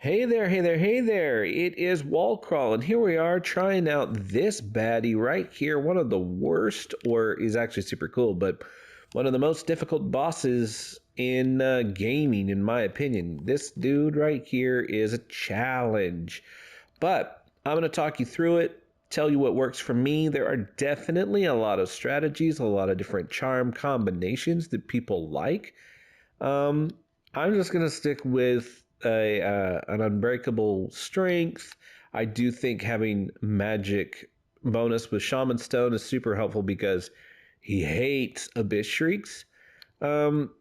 Hey there, hey there, hey there. It is Wall Crawl, and here we are trying out this baddie right here. One of the worst, or is actually super cool, but one of the most difficult bosses in gaming, in my opinion. This dude right here is a challenge. But I'm going to talk you through it, tell you what works for me. There are definitely a lot of strategies, a lot of different charm combinations that people like. Um, I'm just gonna stick with an unbreakable strength. I do think having magic bonus with Shaman Stone is super helpful because he hates Abyss Shrieks. Um,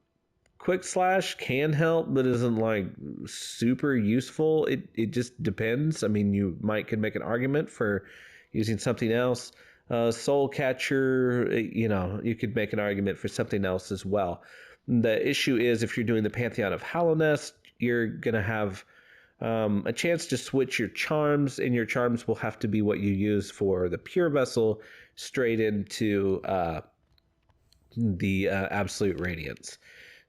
Quick Slash can help, but isn't like super useful. It just depends. I mean, you might could make an argument for using something else. Soul Catcher, you could make an argument for something else as well. The issue is if you're doing the Pantheon of Hallownest, you're gonna have a chance to switch your charms, and your charms will have to be what you use for the Pure Vessel straight into the Absolute Radiance.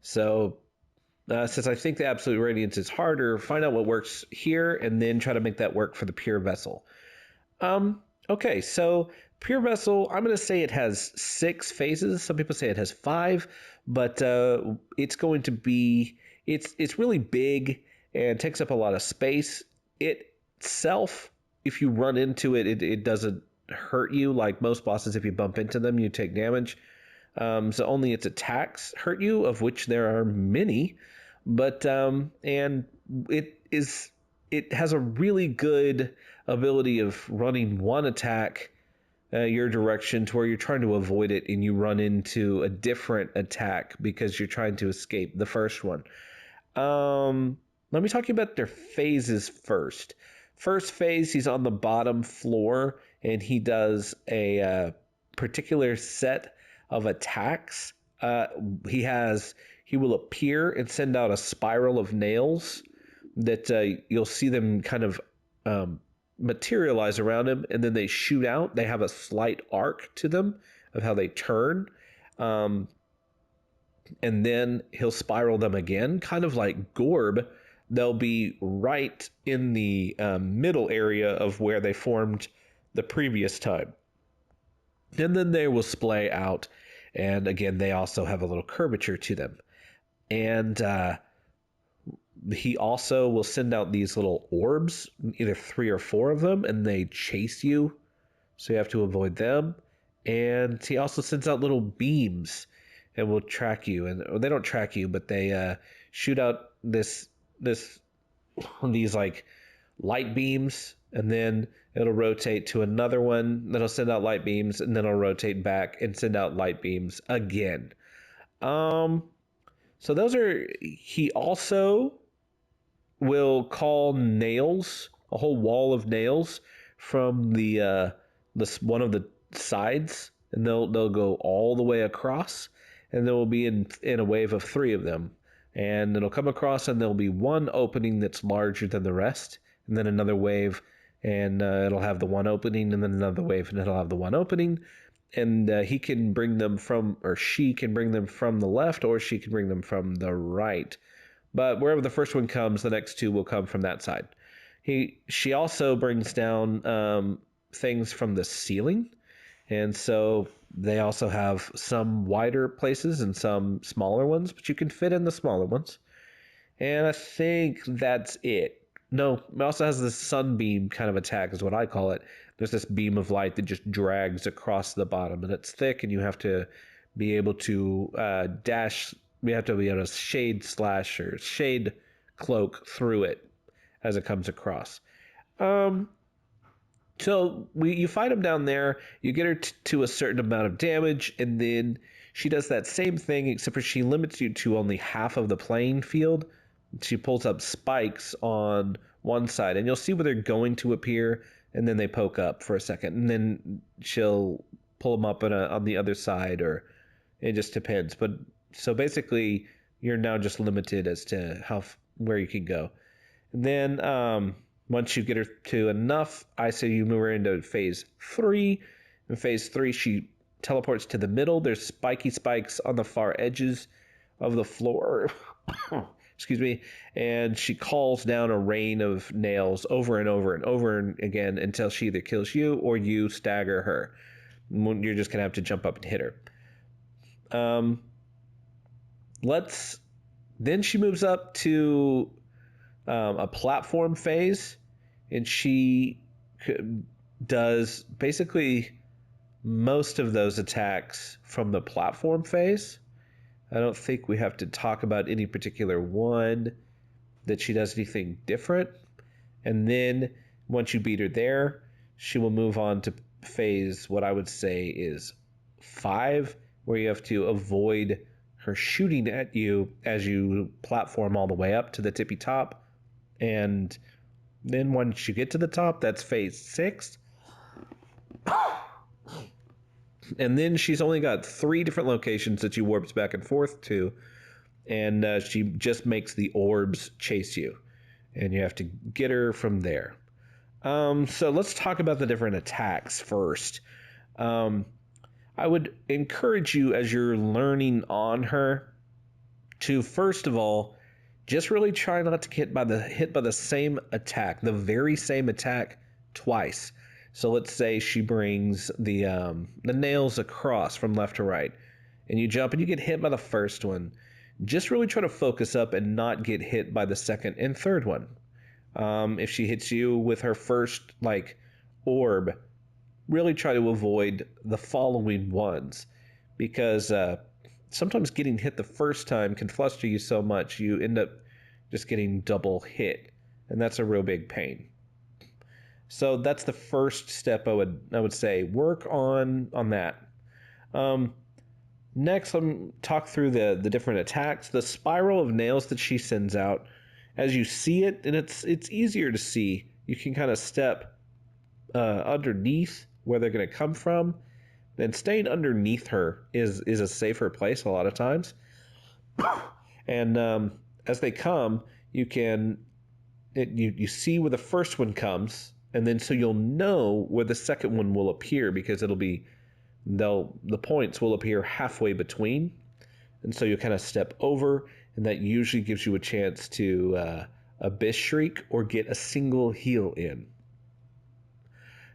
So since I think the Absolute Radiance is harder, find out what works here and then try to make that work for the Pure Vessel. Okay, so Pure Vessel, I'm going to say it has 6 phases. Some people say it has 5, but it's going to be, it's really big and takes up a lot of space. Itself, if you run into it, it doesn't hurt you like most bosses. If you bump into them, you take damage. So only its attacks hurt you, of which there are many. But and it has a really good ability of running one attack your direction to where you're trying to avoid it, and you run into a different attack because you're trying to escape the first one. Let me talk to you about their phases first. First phase, he's on the bottom floor, and he does a particular set of attacks. He will appear and send out a spiral of nails that you'll see them kind of materialize around him, and then they shoot out. They have a slight arc to them of how they turn. And then he'll spiral them again, kind of like Gorb. They'll be right in the middle area of where they formed the previous time. And then they will splay out. And again, they also have a little curvature to them. And he also will send out these little orbs, either 3 or 4 of them, and they chase you. So you have to avoid them. And he also sends out little beams and will track you. And they don't track you, but they shoot out these like light beams, and then it'll rotate to another one that'll send out light beams, and then it'll rotate back and send out light beams again. So those are. He also will call nails, a whole wall of nails from the one of the sides, and they'll go all the way across, and there will be in a wave of 3 of them, and it'll come across, and there'll be one opening that's larger than the rest, and then another wave, and it'll have the one opening, and then another wave, and it'll have the one opening. And he can bring them from, or she can bring them from the left, or she can bring them from the right. But wherever the first one comes, the next 2 will come from that side. She also brings down things from the ceiling, and so they also have some wider places and some smaller ones, but you can fit in the smaller ones. And I think that's it. No, it also has this sunbeam kind of attack, is what I call it. There's this beam of light that just drags across the bottom, and it's thick, and you have to be able to dash. We have to be able to shade slash or shade cloak through it as it comes across. So you fight him down there. You get her to a certain amount of damage, and then she does that same thing, except for she limits you to only half of the playing field. She pulls up spikes on one side, and you'll see where they're going to appear, and then they poke up for a second, and then she'll pull them up on the other side, or it just depends. But so basically, you're now just limited as to where you can go. And then once you get her to enough, I say you move her into phase 3. In phase 3, she teleports to the middle. There's spiky spikes on the far edges of the floor. excuse me, and she calls down a rain of nails over and over and over again until she either kills you or you stagger her. You're just gonna have to jump up and hit her. Then she moves up to a platform phase, and she does basically most of those attacks from the platform phase. I don't think we have to talk about any particular one that she does anything different. And then once you beat her there, she will move on to phase, what I would say is 5, where you have to avoid her shooting at you as you platform all the way up to the tippy top. And then once you get to the top, that's phase 6. And then she's only got 3 different locations that she warps back and forth to, and she just makes the orbs chase you, and you have to get her from there. So let's talk about the different attacks first. I would encourage you, as you're learning on her, to first of all just really try not to get hit by the same attack, the very same attack twice. So let's say she brings the nails across from left to right, and you jump and you get hit by the first one. Just really try to focus up and not get hit by the second and third one. If she hits you with her first orb, really try to avoid the following ones, because sometimes getting hit the first time can fluster you so much you end up just getting double hit, and that's a real big pain. So that's the first step I would say. Work on that. Next, let me talk through the different attacks. The spiral of nails that she sends out, as you see it, and it's easier to see. You can kind of step underneath where they're going to come from. Then staying underneath her is a safer place a lot of times. And as they come, you see where the first one comes, and then so you'll know where the second one will appear, because the points will appear halfway between, and so you kind of step over, and that usually gives you a chance to Abyss Shriek or get a single heal in.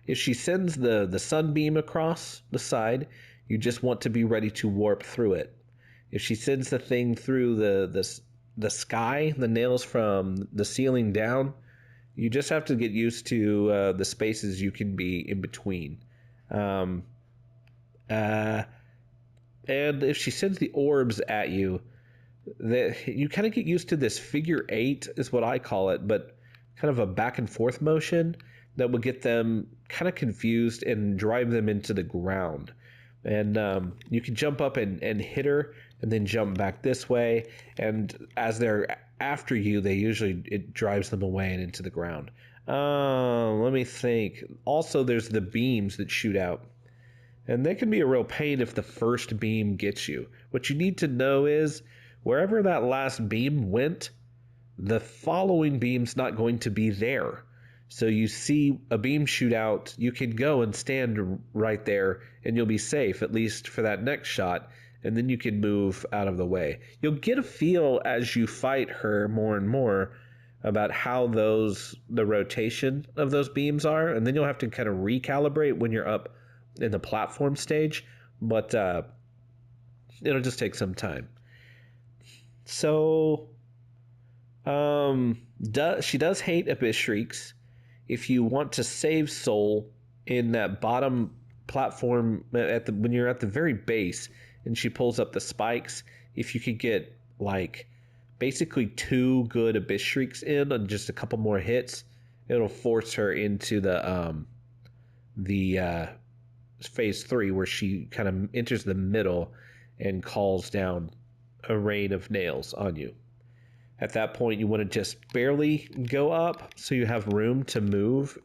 If she sends the sunbeam across the side, you just want to be ready to warp through it. If she sends the thing through the sky, the nails from the ceiling down, you just have to get used to the spaces you can be in between. And if she sends the orbs at you, you kind of get used to this figure 8 is what I call it, but kind of a back and forth motion that will get them kind of confused and drive them into the ground. And you can jump up and hit her, and then jump back this way. And as they're after you, it drives them away and into the ground. Let me think. Also, there's the beams that shoot out, and they can be a real pain if the first beam gets you. What you need to know is wherever that last beam went, the following beam's not going to be there. So you see a beam shoot out, you can go and stand right there, and you'll be safe, at least for that next shot, and then you can move out of the way. You'll get a feel as you fight her more and more about how the rotation of those beams are, and then you'll have to kind of recalibrate when you're up in the platform stage, but it'll just take some time. So she does hate Abyss Shrieks. If you want to save soul in that bottom platform when you're at the very base and she pulls up the spikes, if you could get basically 2 good Abyss Shrieks in and just a couple more hits, it'll force her into the phase 3, where she kind of enters the middle and calls down a rain of nails on you. At that point, you want to just barely go up so you have room to move.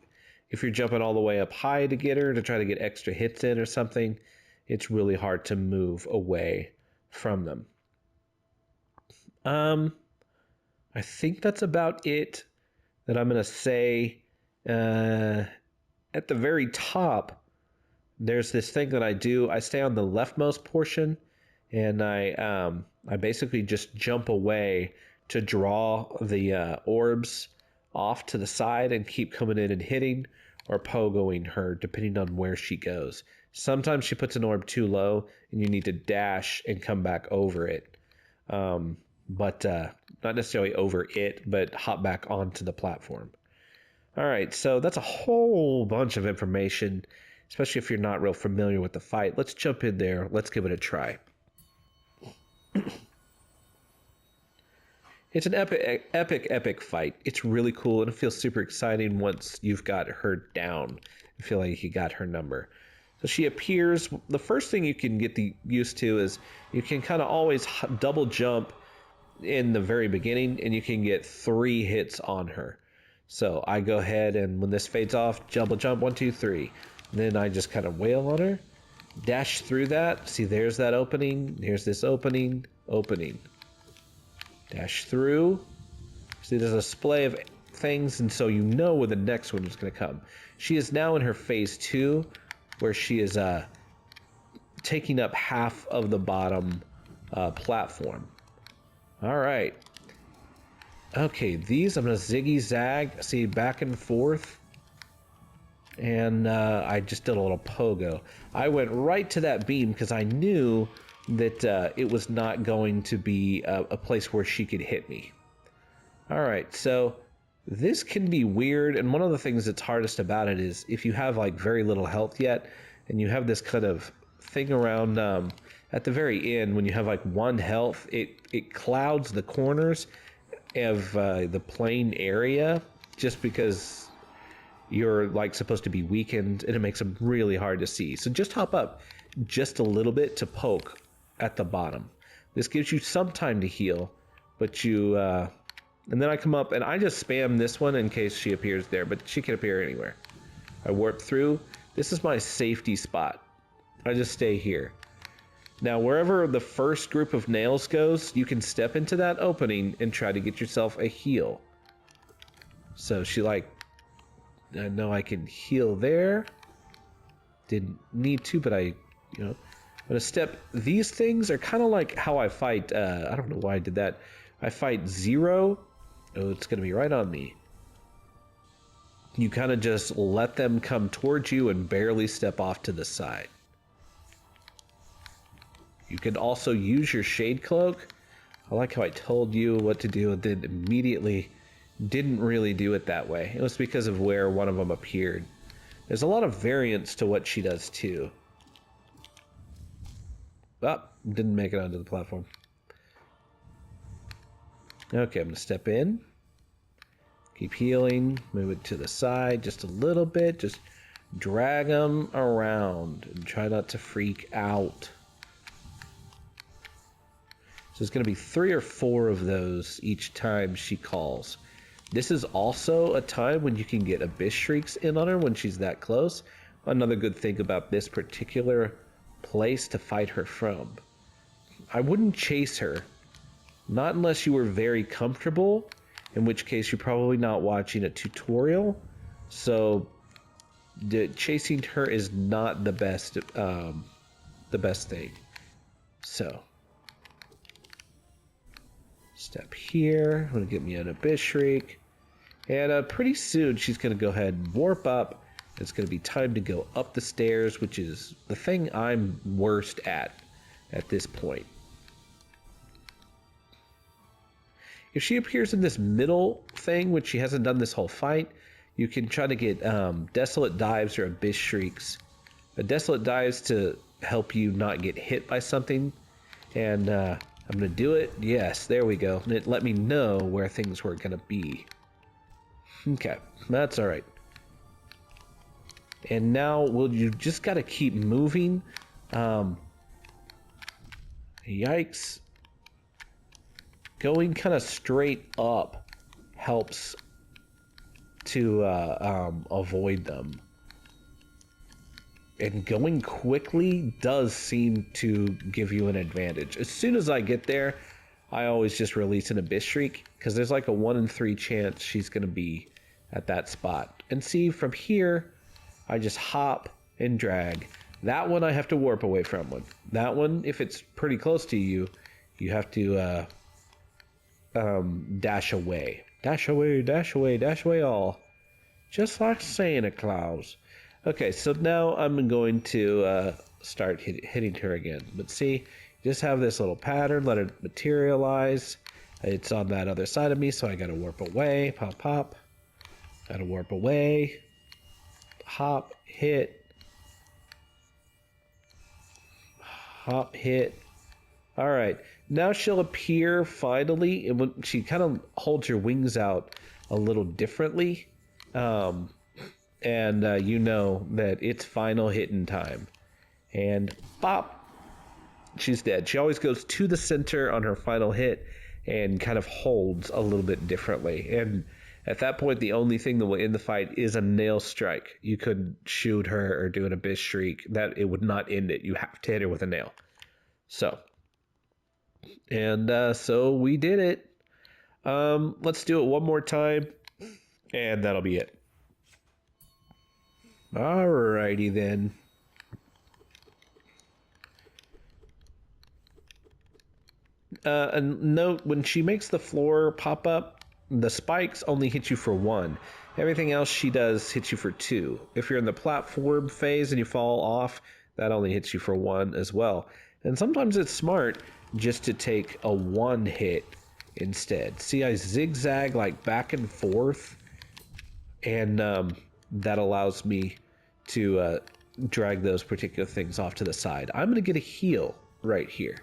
If you're jumping all the way up high to get her, to try to get extra hits in or something, it's really hard to move away from them. I think that's about it that I'm going to say. At the very top, there's this thing that I do. I stay on the leftmost portion, and I basically just jump away to draw the orbs off to the side and keep coming in and hitting, or pogoing her, depending on where she goes. Sometimes she puts an orb too low, and you need to dash and come back over it. But not necessarily over it, but hop back onto the platform. All right, so that's a whole bunch of information, especially if you're not real familiar with the fight. Let's jump in there. Let's give it a try. It's an epic fight. It's really cool, and it feels super exciting once you've got her down. I feel like you got her number. So she appears. The first thing you can get used to is you can kind of always double jump in the very beginning, and you can get 3 hits on her. So I go ahead, and when this fades off, double jump, 1, 2, 3. And then I just kind of wail on her, dash through that. See, there's that opening. Here's this opening. Dash through. See, there's a display of things, and so you know where the next one is going to come. She is now in her phase 2, where she is taking up half of the bottom platform. All right. Okay, these I'm going to ziggy zag, see, back and forth. And I just did a little pogo. I went right to that beam because I knew that it was not going to be a place where she could hit me. All right, so this can be weird, and one of the things that's hardest about it is if you have like very little health yet, and you have this kind of thing around at the very end when you have like 1 health, it clouds the corners of the plane area just because you're like supposed to be weakened, and it makes them really hard to see. So just hop up just a little bit to poke at the bottom. This gives you some time to heal, but you and then I come up and I just spam this one in case she appears there, but she can appear anywhere. I warp through. This is my safety spot. I just stay here. Now wherever the first group of nails goes, you can step into that opening and try to get yourself a heal. So she I know I can heal there. Didn't need to, but I'm gonna step. These things are kind of like how I fight. I don't know why I did that. I fight 0. Oh, it's gonna be right on me. You kind of just let them come towards you and barely step off to the side. You can also use your shade cloak. I like how I told you what to do and then immediately didn't really do it that way. It was because of where one of them appeared. There's a lot of variance to what she does too. Oh, didn't make it onto the platform. Okay, I'm gonna step in. Keep healing, move it to the side just a little bit. Just drag them around and try not to freak out. So there's gonna be 3 or 4 of those each time she calls. This is also a time when you can get Abyss Shrieks in on her when she's that close. Another good thing about this particular place to fight her from. I wouldn't chase her. Not unless you were very comfortable, in which case you're probably not watching a tutorial. So chasing her is not the best thing. So step here. I'm gonna get me an Abyss Shriek. And pretty soon she's going to go ahead and warp up. It's going to be time to go up the stairs, which is the thing I'm worst at this point. If she appears in this middle thing, which she hasn't done this whole fight, you can try to get Desolate Dives or Abyss Shrieks. A Desolate Dives to help you not get hit by something. And I'm going to do it. Yes, there we go. And it let me know where things were going to be. Okay, that's all right. And now, you just got to keep moving. Yikes. Going kind of straight up helps to avoid them. And going quickly does seem to give you an advantage. As soon as I get there, I always just release an Abyss Shriek, because there's like a 1 in 3 chance she's going to be at that spot. And see, from here, I just hop and drag. That one I have to warp away from one. That one, if it's pretty close to you, you have to dash away. Dash away, dash away, dash away all. Just like Santa Claus. Okay, so now I'm going to start hitting her again. But see, just have this little pattern, let it materialize. It's on that other side of me, so I gotta warp away. Pop, pop. Gotta warp away. Hop, hit. Hop, hit. All right, now she'll appear finally, and when she kind of holds her wings out a little differently, and you know that it's final hitting time. And bop, she's dead. She always goes to the center on her final hit and kind of holds a little bit differently. And at that point, the only thing that will end the fight is a nail strike. You could shoot her or do an abyss shriek. That it would not end it. You have to hit her with a nail. So, and so we did it. Let's do it one more time, and that'll be it. Alrighty then. And note, when she makes the floor pop up, the spikes only hit you for 1. Everything else she does hits you for 2. If you're in the platform phase and you fall off, that only hits you for 1 as well. And sometimes it's smart just to take a 1 hit instead. See, I zigzag like back and forth, and that allows me to drag those particular things off to the side. I'm going to get a heal right here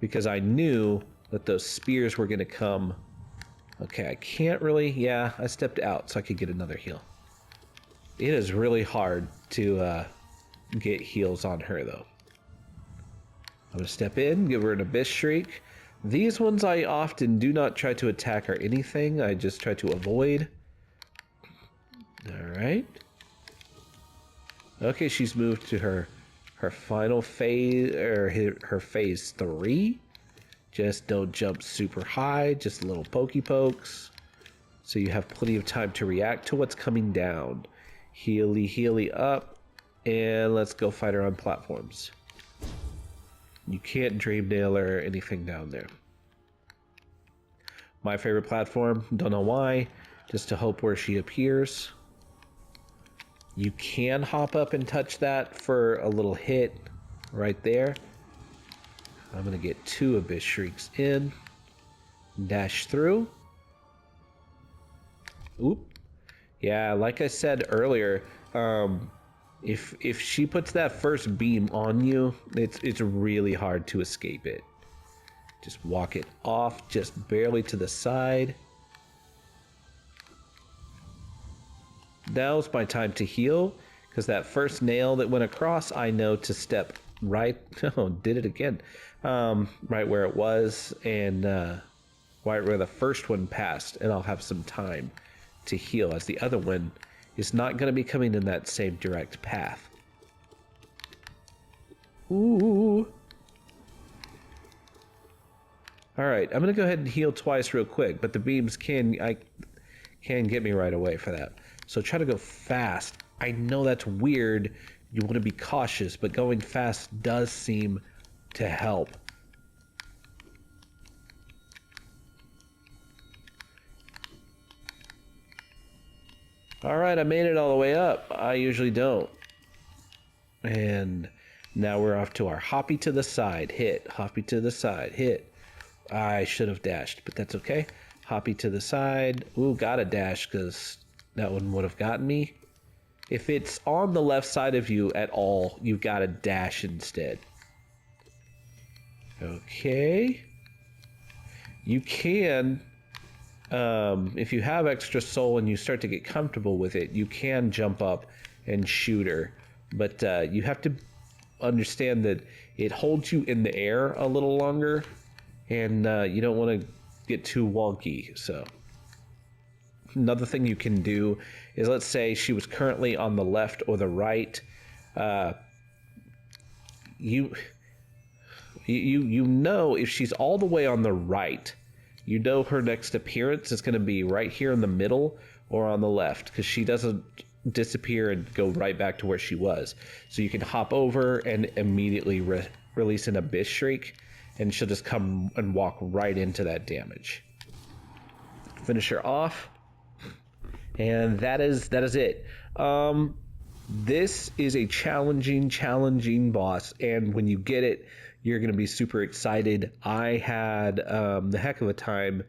because I knew that those spears were going to come. Okay, I can't really, yeah, I stepped out so I could get another heal. It is really hard to get heals on her though. I'm going to step in, give her an abyss shriek. These ones I often do not try to attack or anything, I just try to avoid. Alright. Okay, she's moved to her final phase, or her phase 3. Just don't jump super high, just little pokey pokes. So you have plenty of time to react to what's coming down. Healy, healy up, and let's go fight her on platforms. You can't dream nail or anything down there. My favorite platform, don't know why, just to hope where she appears. You can hop up and touch that for a little hit right there. I'm going to get 2 abyss shrieks in. Dash through. Oop. Yeah, like I said earlier, if she puts that first beam on you, it's really hard to escape it. Just walk it off just barely to the side. Now's my time to heal, because that first nail that went across, I know to step right. Oh, did it again. Right where it was, and right where the first one passed, and I'll have some time to heal, as the other one is not going to be coming in that same direct path. Ooh. Alright, I'm going to go ahead and heal twice real quick, but the beams can get me right away for that. So try to go fast. I know that's weird. You want to be cautious, but going fast does seem to help. Alright, I made it all the way up. I usually don't. And now we're off to our hoppy to the side, hit. Hoppy to the side, hit. I should have dashed, but that's okay. Hoppy to the side. Ooh, gotta dash, because that one would have gotten me. If it's on the left side of you at all, you've got to dash instead. Okay. You can, if you have extra soul and you start to get comfortable with it, you can jump up and shoot her. But you have to understand that it holds you in the air a little longer, and you don't want to get too wonky, so... Another thing you can do is, let's say she was currently on the left or the right. You know if she's all the way on the right, you know her next appearance is going to be right here in the middle or on the left, because she doesn't disappear and go right back to where she was. So you can hop over and immediately release an abyss shriek, and she'll just come and walk right into that damage. finish her off, and that is it. This is a challenging boss, and when you get it, you're going to be super excited. I had the heck of a time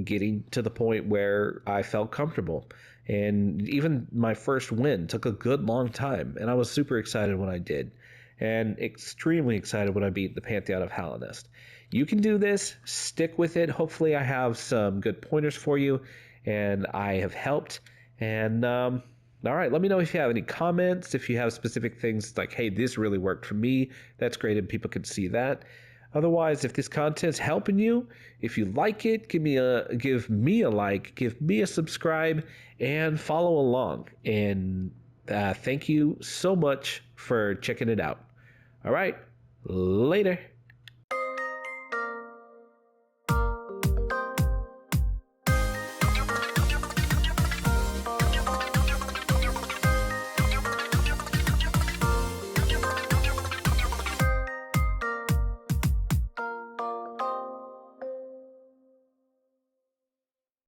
getting to the point where I felt comfortable. And even my first win took a good long time, and I was super excited when I did, and extremely excited when I beat the Pantheon of Hallinest. You can do this, stick with it. Hopefully, I have some good pointers for you, and I have helped. And all right, let me know if you have any comments, if you have specific things like, hey, this really worked for me. That's great, and people can see that. Otherwise, if this content's helping you, if you like it, give me a like, give me a subscribe, and follow along. And thank you so much for checking it out. All right, later.